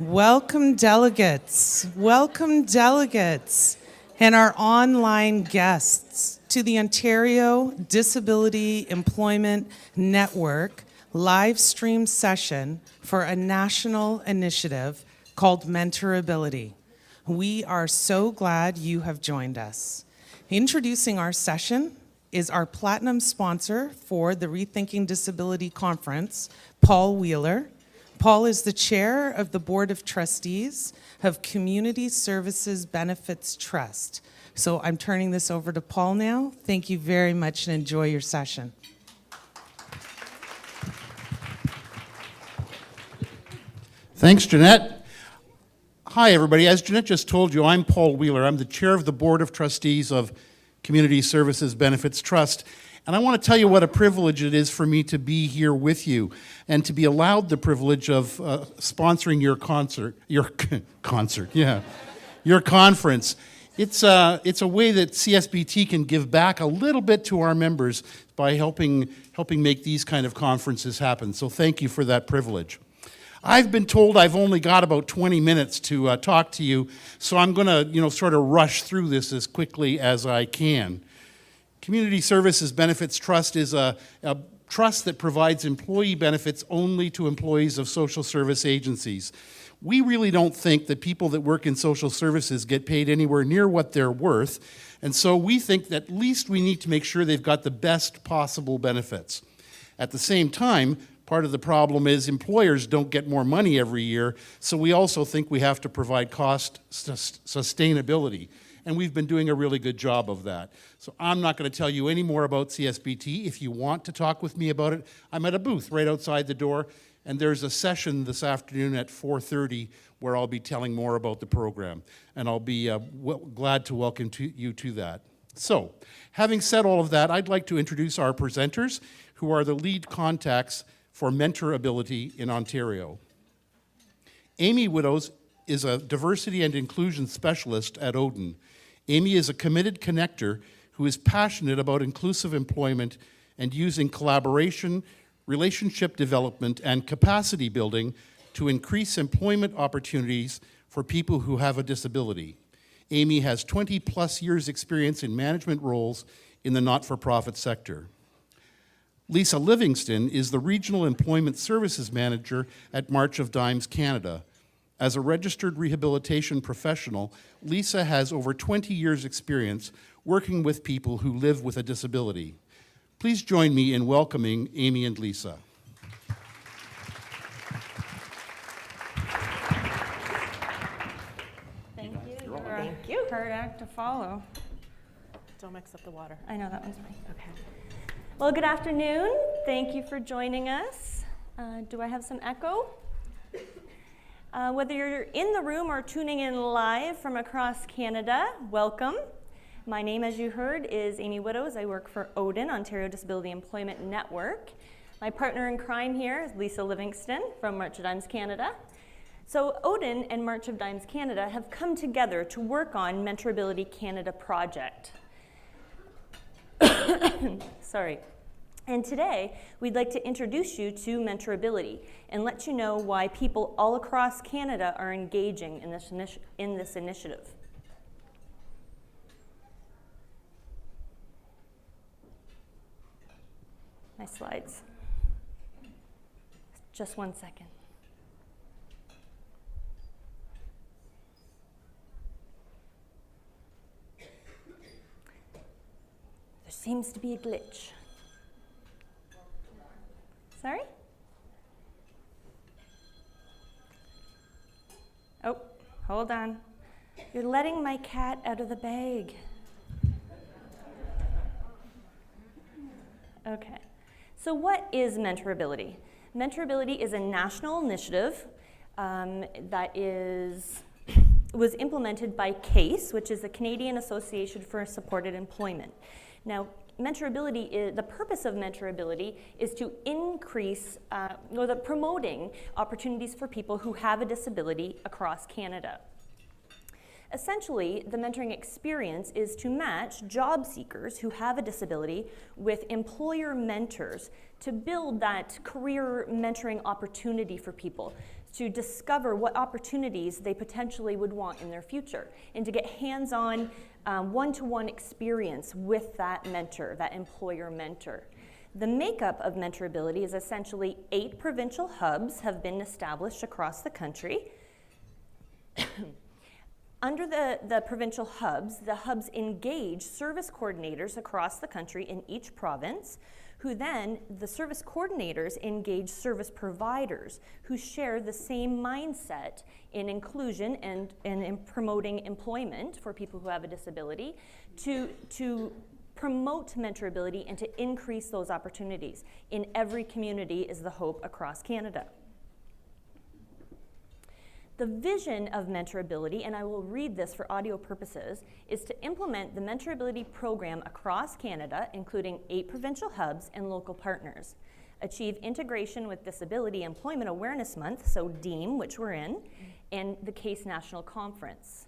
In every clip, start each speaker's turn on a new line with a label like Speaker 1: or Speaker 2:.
Speaker 1: Welcome delegates, and our online guests to the Ontario Disability Employment Network live stream session for a national initiative called Mentorability. We are so glad you have joined us. Introducing our session is our platinum sponsor for the Rethinking Disability Conference, Paul Wheeler. Paul is the chair of the Board of Trustees of Community Services Benefits Trust. So I'm turning this over to Paul now. Thank you very much and enjoy your session.
Speaker 2: Thanks, Jeanette. Hi, everybody. As Jeanette just told you, I'm Paul Wheeler. I'm the chair of the Board of Trustees of Community Services Benefits Trust. And I want to tell you what a privilege it is for me to be here with you and to be allowed the privilege of sponsoring your your conference. It's a way that CSBT can give back a little bit to our members by helping make these kind of conferences happen. So thank you for that privilege. I've been told I've only got about 20 minutes to talk to you, so I'm going to, sort of rush through this as quickly as I can. Community Services Benefits Trust is a trust that provides employee benefits only to employees of social service agencies. We really don't think that people that work in social services get paid anywhere near what they're worth, and so we think that at least we need to make sure they've got the best possible benefits. At the same time, part of the problem is employers don't get more money every year, so we also think we have to provide cost sustainability. And we've been doing a really good job of that. So I'm not going to tell you any more about CSBT. If you want to talk with me about it, I'm at a booth right outside the door, and there's a session this afternoon at 4:30 where I'll be telling more about the program, and I'll be glad to welcome you to that. So, having said all of that, I'd like to introduce our presenters, who are the lead contacts for Mentorability in Ontario. Amy Widows is a diversity and inclusion specialist at ODEN. Amy is a committed connector who is passionate about inclusive employment and using collaboration, relationship development, and capacity building to increase employment opportunities for people who have a disability. Amy has 20+ years experience in management roles in the not-for-profit sector. Lisa Livingston is the Regional Employment Services Manager at March of Dimes Canada. As a registered rehabilitation professional, Lisa has over 20 years' experience working with people who live with a disability. Please join me in welcoming Amy and Lisa.
Speaker 3: Thank you. Thank you. Hard act to follow.
Speaker 4: Don't mix up the water.
Speaker 3: I know that one's mine. Okay. Well, good afternoon. Thank you for joining us. Do I have some echo? Whether you're in the room or tuning in live from across Canada, welcome. My name, as you heard, is Amy Widows. I work for ODEN, Ontario Disability Employment Network. My partner in crime here is Lisa Livingston from March of Dimes Canada. So ODEN and March of Dimes Canada have come together to work on Mentorability Canada project. Sorry. And today, we'd like to introduce you to Mentorability and let you know why people all across Canada are engaging in this initiative. My slides. Just 1 second. There seems to be a glitch. Sorry? Oh, hold on. You're letting my cat out of the bag. Okay. So what is Mentorability? Mentorability is a national initiative that was implemented by CASE, which is the Canadian Association for Supported Employment. Now, the purpose of Mentorability is to increase, promoting opportunities for people who have a disability across Canada. Essentially, the mentoring experience is to match job seekers who have a disability with employer mentors to build that career mentoring opportunity for people. to discover what opportunities they potentially would want in their future, and to get hands-on, one-to-one experience with that mentor, that employer mentor. The makeup of mentorability is essentially 8 provincial hubs have been established across the country. Under the provincial hubs, the hubs engage service coordinators across the country in each province, who then, the service coordinators engage service providers who share the same mindset in inclusion and in promoting employment for people who have a disability to promote mentorability and to increase those opportunities. In every community is the hope across Canada. The vision of mentorability, and I will read this for audio purposes, is to implement the mentorability program across Canada, including 8 provincial hubs and local partners. Achieve integration with Disability Employment Awareness Month, so DEEM, which we're in, and the CASE National Conference.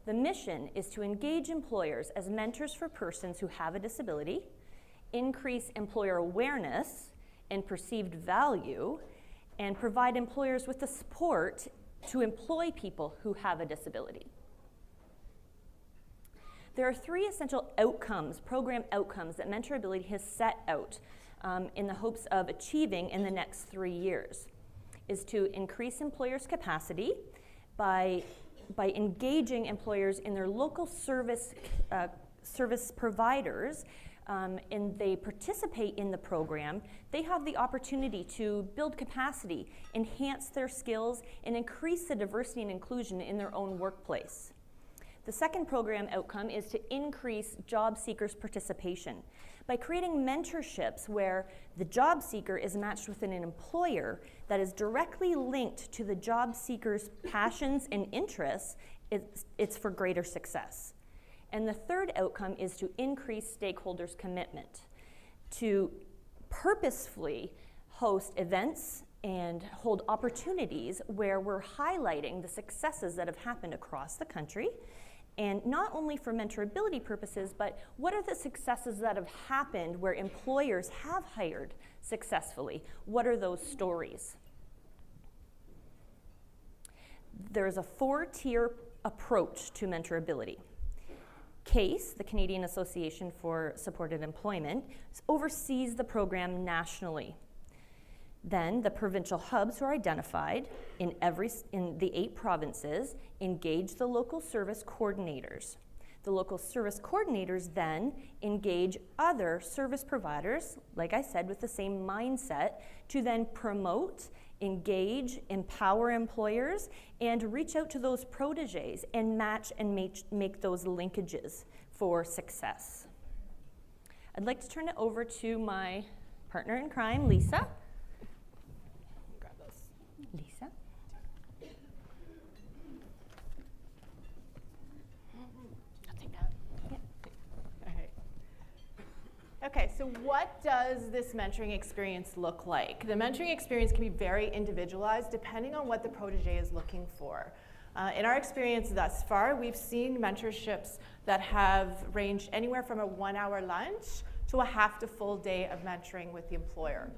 Speaker 3: The mission is to engage employers as mentors for persons who have a disability, increase employer awareness and perceived value, and provide employers with the support to employ people who have a disability. There are 3 essential outcomes, program outcomes, that mentorability has set out in the hopes of achieving in the next 3 years. Is to increase employers' capacity by engaging employers in their local service providers, and they participate in the program, they have the opportunity to build capacity, enhance their skills, and increase the diversity and inclusion in their own workplace. The second program outcome is to increase job seekers' participation by creating mentorships where the job seeker is matched with an employer that is directly linked to the job seeker's passions and interests. It's for greater success. And the third outcome is to increase stakeholders' commitment, to purposefully host events and hold opportunities where we're highlighting the successes that have happened across the country, and not only for mentorability purposes, but what are the successes that have happened where employers have hired successfully? What are those stories? There's a 4-tier approach to mentorability. CASE, the Canadian Association for Supported Employment, oversees the program nationally. Then the provincial hubs who are identified in the 8 provinces engage the local service coordinators. The local service coordinators then engage other service providers, like I said, with the same mindset, to then promote, engage, empower employers, and reach out to those proteges and match and make those linkages for success. I'd like to turn it over to my partner in crime, Lisa.
Speaker 4: Grab those.
Speaker 3: Lisa.
Speaker 4: I'll take that.
Speaker 3: Yeah.
Speaker 4: All right. Okay, so what does this mentoring experience look like? The mentoring experience can be very individualized depending on what the protege is looking for. In our experience thus far, we've seen mentorships that have ranged anywhere from a 1-hour lunch to a half to full day of mentoring with the employer.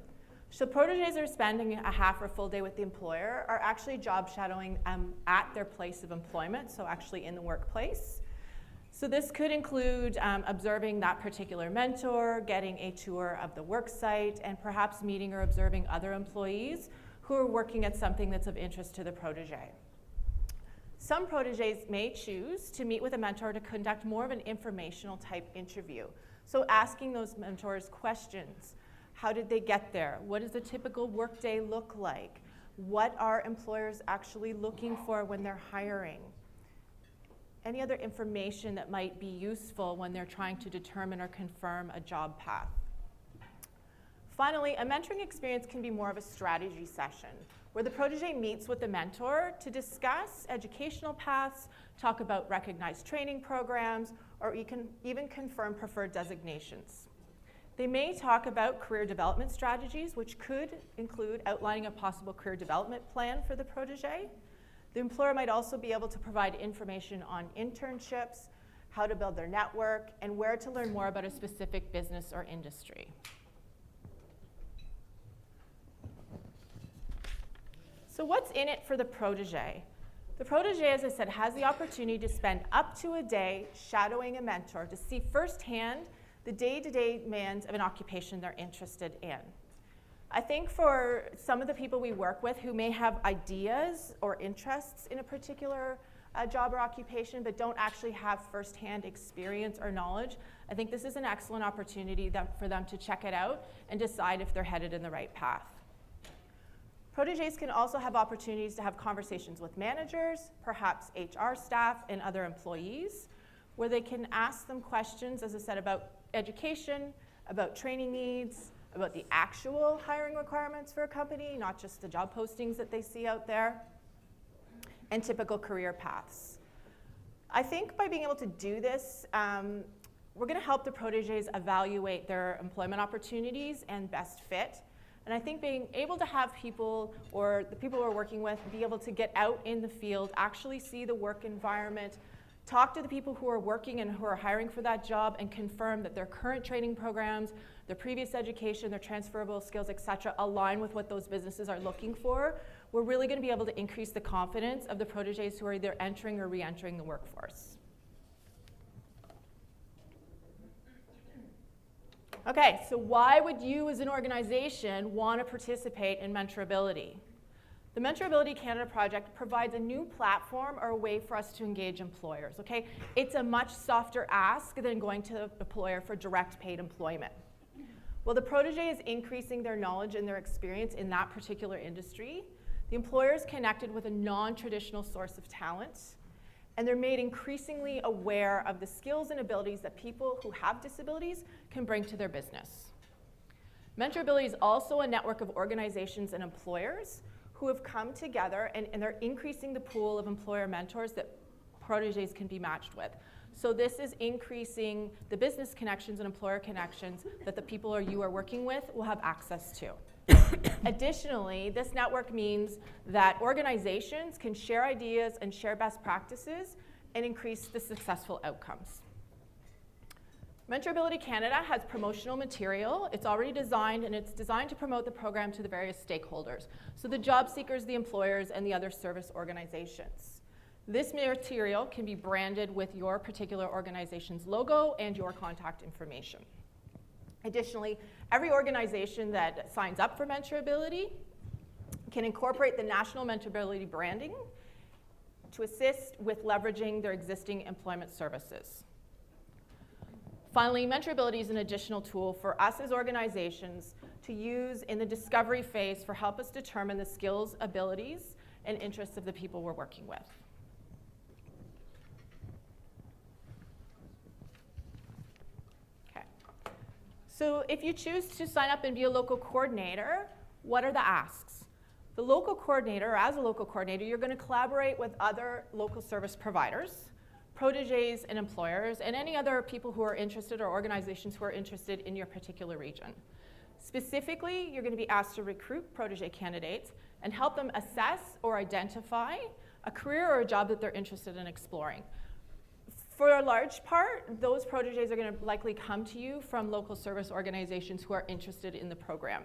Speaker 4: So proteges are spending a half or full day with the employer are actually job shadowing at their place of employment, so actually in the workplace. So this could include observing that particular mentor, getting a tour of the work site, and perhaps meeting or observing other employees who are working at something that's of interest to the protege. Some proteges may choose to meet with a mentor to conduct more of an informational type interview. So asking those mentors questions. How did they get there? What does a typical workday look like? What are employers actually looking for when they're hiring? Any other information that might be useful when they're trying to determine or confirm a job path. Finally, a mentoring experience can be more of a strategy session where the protege meets with the mentor to discuss educational paths, talk about recognized training programs, or even confirm preferred designations. They may talk about career development strategies, which could include outlining a possible career development plan for the protege. The employer might also be able to provide information on internships, how to build their network, and where to learn more about a specific business or industry. So what's in it for the protege? The protege, as I said, has the opportunity to spend up to a day shadowing a mentor to see firsthand the day-to-day demands of an occupation they're interested in. I think for some of the people we work with who may have ideas or interests in a particular job or occupation but don't actually have firsthand experience or knowledge, I think this is an excellent opportunity for them to check it out and decide if they're headed in the right path. Proteges can also have opportunities to have conversations with managers, perhaps HR staff, and other employees, where they can ask them questions, as I said, about education, about training needs, about the actual hiring requirements for a company, not just the job postings that they see out there, and typical career paths. I think by being able to do this, we're going to help the proteges evaluate their employment opportunities and best fit. And I think being able to have people, or the people we're working with, be able to get out in the field, actually see the work environment, talk to the people who are working and who are hiring for that job, and confirm that their current training programs, their previous education, their transferable skills, et cetera, align with what those businesses are looking for. We're really going to be able to increase the confidence of the proteges who are either entering or re-entering the workforce. Okay, so why would you as an organization want to participate in Mentorability? The Mentorability Canada project provides a new platform or a way for us to engage employers, okay? It's a much softer ask than going to the employer for direct paid employment. Well, the protege is increasing their knowledge and their experience in that particular industry. The employer is connected with a non-traditional source of talent, and they're made increasingly aware of the skills and abilities that people who have disabilities can bring to their business. Mentorability is also a network of organizations and employers who have come together, and they're increasing the pool of employer mentors that proteges can be matched with. So this is increasing the business connections and employer connections that the people you are working with will have access to. Additionally, this network means that organizations can share ideas and share best practices and increase the successful outcomes. Mentorability Canada has promotional material. It's already designed, and it's designed to promote the program to the various stakeholders. So the job seekers, the employers, and the other service organizations. This material can be branded with your particular organization's logo and your contact information. Additionally, every organization that signs up for Mentorability can incorporate the national Mentorability branding to assist with leveraging their existing employment services. Finally, Mentorability is an additional tool for us as organizations to use in the discovery phase for help us determine the skills, abilities, and interests of the people we're working with. So if you choose to sign up and be a local coordinator, what are the asks? The local coordinator, or as a local coordinator, you're going to collaborate with other local service providers, proteges and employers, and any other people who are interested or organizations who are interested in your particular region. Specifically, you're going to be asked to recruit protege candidates and help them assess or identify a career or a job that they're interested in exploring. For a large part, those proteges are going to likely come to you from local service organizations who are interested in the program.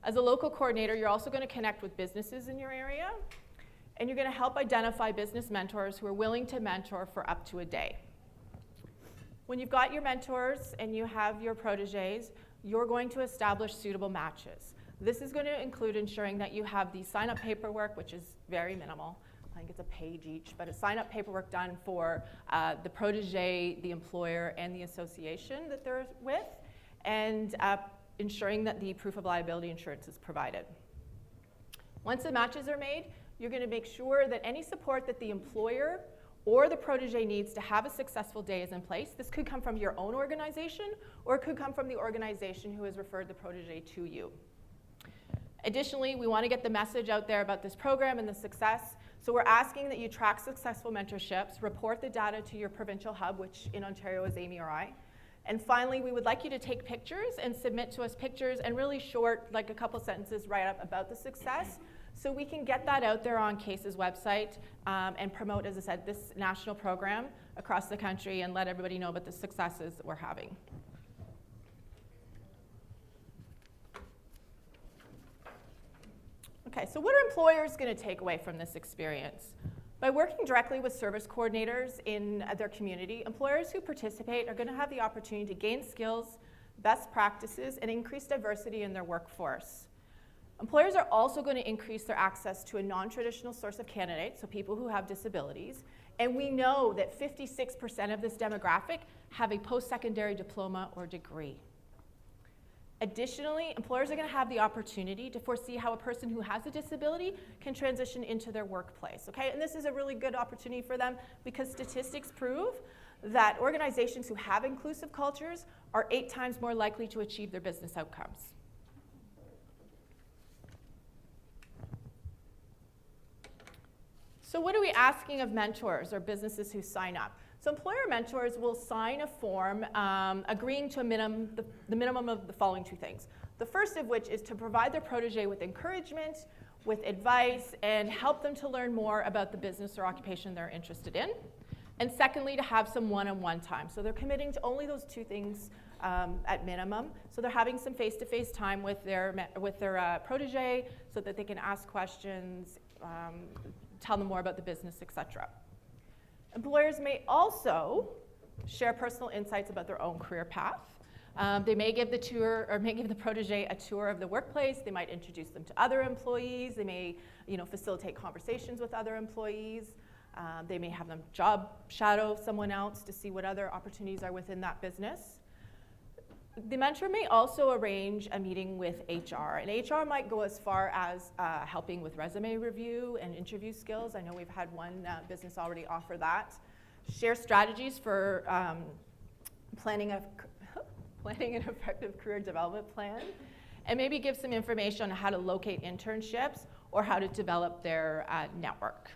Speaker 4: As a local coordinator, you're also going to connect with businesses in your area, and you're going to help identify business mentors who are willing to mentor for up to a day. When you've got your mentors and you have your proteges, you're going to establish suitable matches. This is going to include ensuring that you have the sign-up paperwork, which is very minimal. I think it's a page each, but a sign-up paperwork done for the protege, the employer, and the association that they're with, and ensuring that the proof of liability insurance is provided. Once the matches are made, you're going to make sure that any support that the employer or the protege needs to have a successful day is in place. This could come from your own organization, or it could come from the organization who has referred the protege to you. Additionally, we want to get the message out there about this program and the success. So we're asking that you track successful mentorships, report the data to your provincial hub, which in Ontario is Amy or I. And finally, we would like you to take pictures and submit to us pictures and really short, like a couple sentences write up about the success, so we can get that out there on CASE's website and promote, as I said, this national program across the country and let everybody know about the successes that we're having. Okay, so what are employers going to take away from this experience? By working directly with service coordinators in their community, employers who participate are going to have the opportunity to gain skills, best practices, and increase diversity in their workforce. Employers are also going to increase their access to a non-traditional source of candidates, so people who have disabilities, and we know that 56% of this demographic have a post-secondary diploma or degree. Additionally, employers are going to have the opportunity to foresee how a person who has a disability can transition into their workplace, okay? And this is a really good opportunity for them because statistics prove that organizations who have inclusive cultures are 8 times more likely to achieve their business outcomes. So what are we asking of mentors or businesses who sign up? So employer mentors will sign a form agreeing to the minimum of the following 2 things. The first of which is to provide their protege with encouragement, with advice, and help them to learn more about the business or occupation they're interested in. And secondly, to have some one-on-one time. So they're committing to only those 2 things at minimum. So they're having some face-to-face time with their protege so that they can ask questions, tell them more about the business, etc. Employers may also share personal insights about their own career path. They may give the protege a tour of the workplace. They might introduce them to other employees. They may, facilitate conversations with other employees. They may have them job shadow someone else to see what other opportunities are within that business. The mentor may also arrange a meeting with HR, and HR might go as far as helping with resume review and interview skills. I know we've had one business already offer that. Share strategies for planning an effective career development plan, and maybe give some information on how to locate internships or how to develop their network.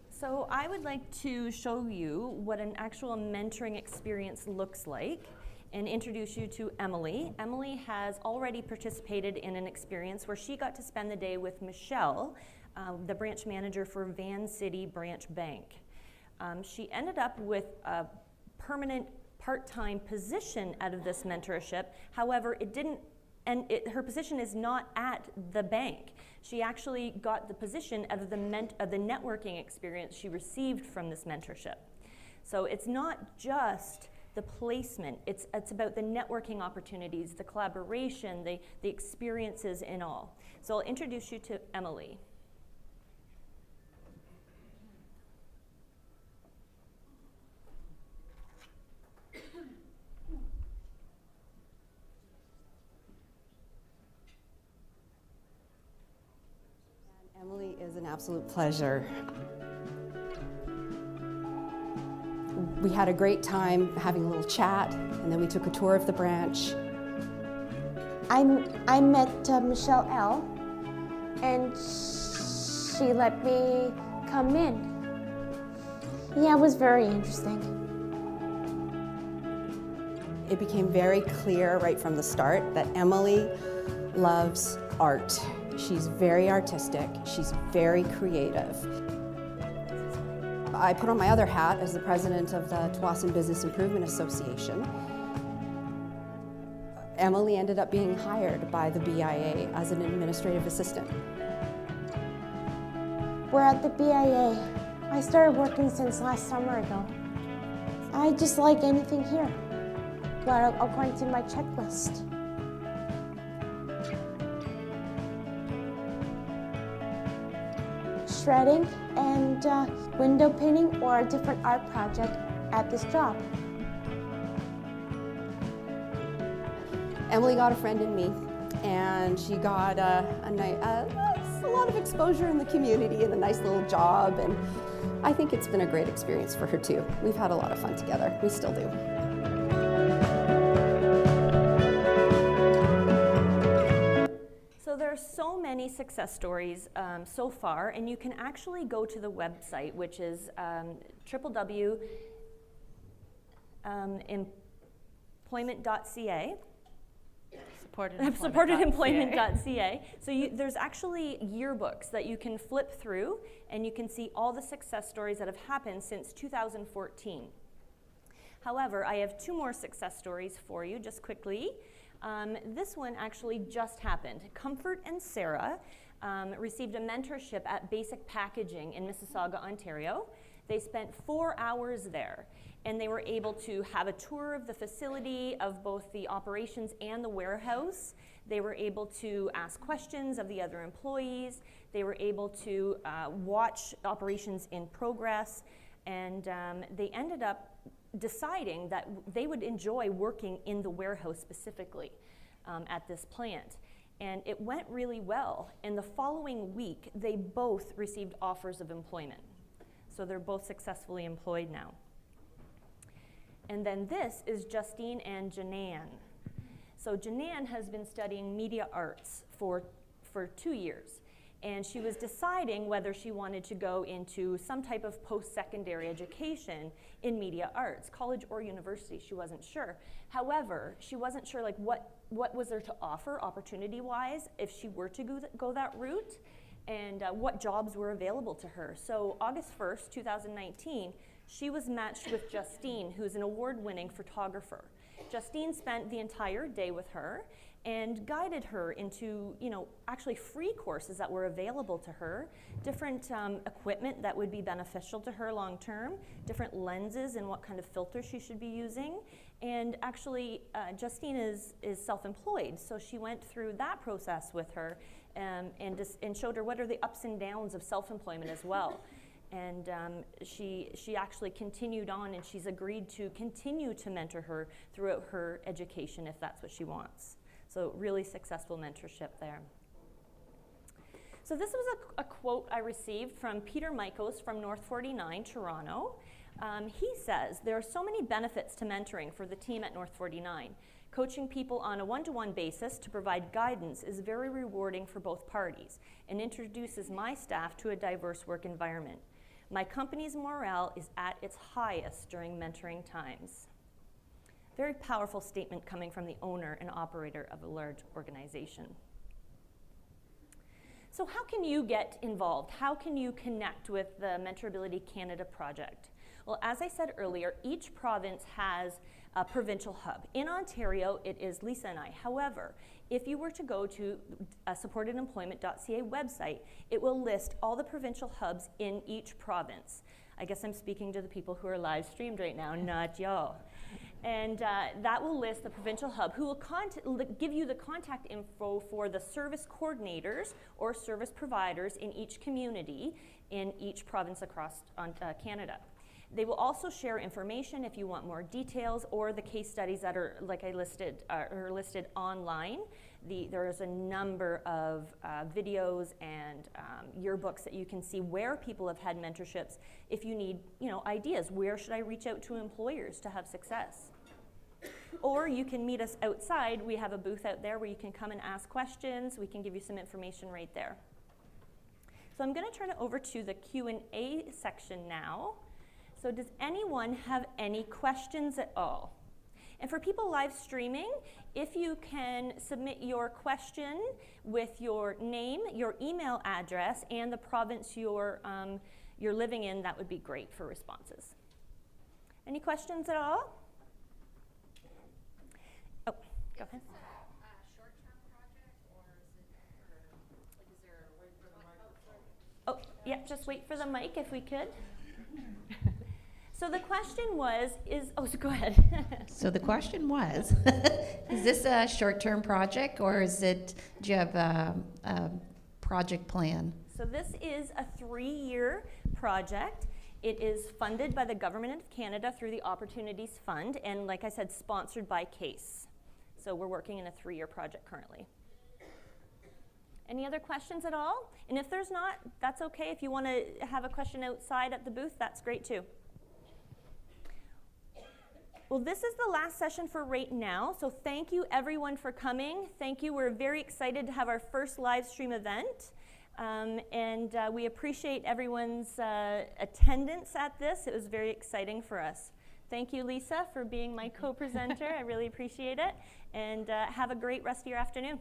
Speaker 3: So I would like to show you what an actual mentoring experience looks like and introduce you to Emily. Emily has already participated in an experience where she got to spend the day with Michelle, the branch manager for Van City Branch Bank. She ended up with a permanent part-time position out of this mentorship. However, her position is not at the bank. She actually got the position out of the networking experience she received from this mentorship. So it's not just the placement, it's about the networking opportunities, the collaboration, the experiences in all. So I'll introduce you to Emily.
Speaker 5: Emily is an absolute pleasure. We had a great time having a little chat, and then we took a tour of the branch.
Speaker 6: I met Michelle L, and she let me come in. Yeah, it was very interesting.
Speaker 5: It became very clear right from the start that Emily loves art. She's very artistic, she's very creative. I put on my other hat as the president of the Tsawwassen Business Improvement Association. Emily ended up being hired by the BIA as an administrative assistant.
Speaker 6: We're at the BIA. I started working since last summer ago. I just like anything here, but according to my checklist. Shredding and window painting or a different art project at this job.
Speaker 5: Emily got a friend in me, and she got a lot of exposure in the community and a nice little job, and I think it's been a great experience for her too. We've had a lot of fun together. We still do.
Speaker 3: So there are so many success stories so far, and you can actually go to the website, which is www.employment.ca. Supportedemployment.ca. So there's actually yearbooks that you can flip through, and you can see all the success stories that have happened since 2014. However, I have 2 more success stories for you, just quickly. This one actually just happened. Comfort and Sarah received a mentorship at Basic Packaging in Mississauga, Ontario. They spent 4 hours there, and they were able to have a tour of the facility, of both the operations and the warehouse. They were able to ask questions of the other employees. They were able to watch operations in progress, and they ended up deciding that they would enjoy working in the warehouse specifically at this plant. And it went really well. And the following week, they both received offers of employment. So they're both successfully employed now. And then this is Justine and Janan. So Janan has been studying media arts for 2 years. And she was deciding whether she wanted to go into some type of post-secondary education in media arts, college or university, she wasn't sure. However, she wasn't sure like what was there to offer opportunity-wise if she were to go that route, and what jobs were available to her. So August 1st, 2019, she was matched with Justine, who's an award-winning photographer. Justine spent the entire day with her and guided her into, actually free courses that were available to her, different equipment that would be beneficial to her long term, different lenses and what kind of filter she should be using. And actually, Justine is self-employed, so she went through that process with her and showed her what are the ups and downs of self-employment as well. And she actually continued on, and she's agreed to continue to mentor her throughout her education if that's what she wants. So really successful mentorship there. So this was a quote I received from Peter Michaels from North 49, Toronto. He says, "There are so many benefits to mentoring for the team at North 49. Coaching people on a one-to-one basis to provide guidance is very rewarding for both parties and introduces my staff to a diverse work environment. My company's morale is at its highest during mentoring times." Very powerful statement coming from the owner and operator of a large organization. So how can you get involved? How can you connect with the Mentorability Canada project? Well, as I said earlier, each province has a provincial hub. In Ontario, it is Lisa and I. However, if you were to go to supportedemployment.ca website, it will list all the provincial hubs in each province. I guess I'm speaking to the people who are live streamed right now, not y'all. And that will list the provincial hub, who will give you the contact info for the service coordinators or service providers in each community in each province across Canada. They will also share information if you want more details, or the case studies that are, like I listed, are listed online. There is a number of videos and yearbooks that you can see where people have had mentorships. If you need, ideas, where should I reach out to employers to have success? Or you can meet us outside. We have a booth out there where you can come and ask questions. We can give you some information right there. So I'm going to turn it over to the Q&A section now. So does anyone have any questions at all? And for people live streaming, if you can submit your question with your name, your email address, and the province you're living in, that would be great for responses. Any questions at all? Oh, go ahead. Oh, yeah, just wait for the mic if we could. So the question was, so go ahead.
Speaker 7: So the question was, is this a short-term project, or do you have a project plan?
Speaker 3: So this is a 3-year project. It is funded by the Government of Canada through the Opportunities Fund, and like I said, sponsored by CASE. So we're working in a 3-year project currently. Any other questions at all? And if there's not, that's okay. If you want to have a question outside at the booth, that's great too. Well, this is the last session for right now, so thank you everyone for coming. Thank you. We're very excited to have our first live stream event, and we appreciate everyone's attendance at this. It was very exciting for us. Thank you, Lisa, for being my co-presenter. I really appreciate it, and have a great rest of your afternoon.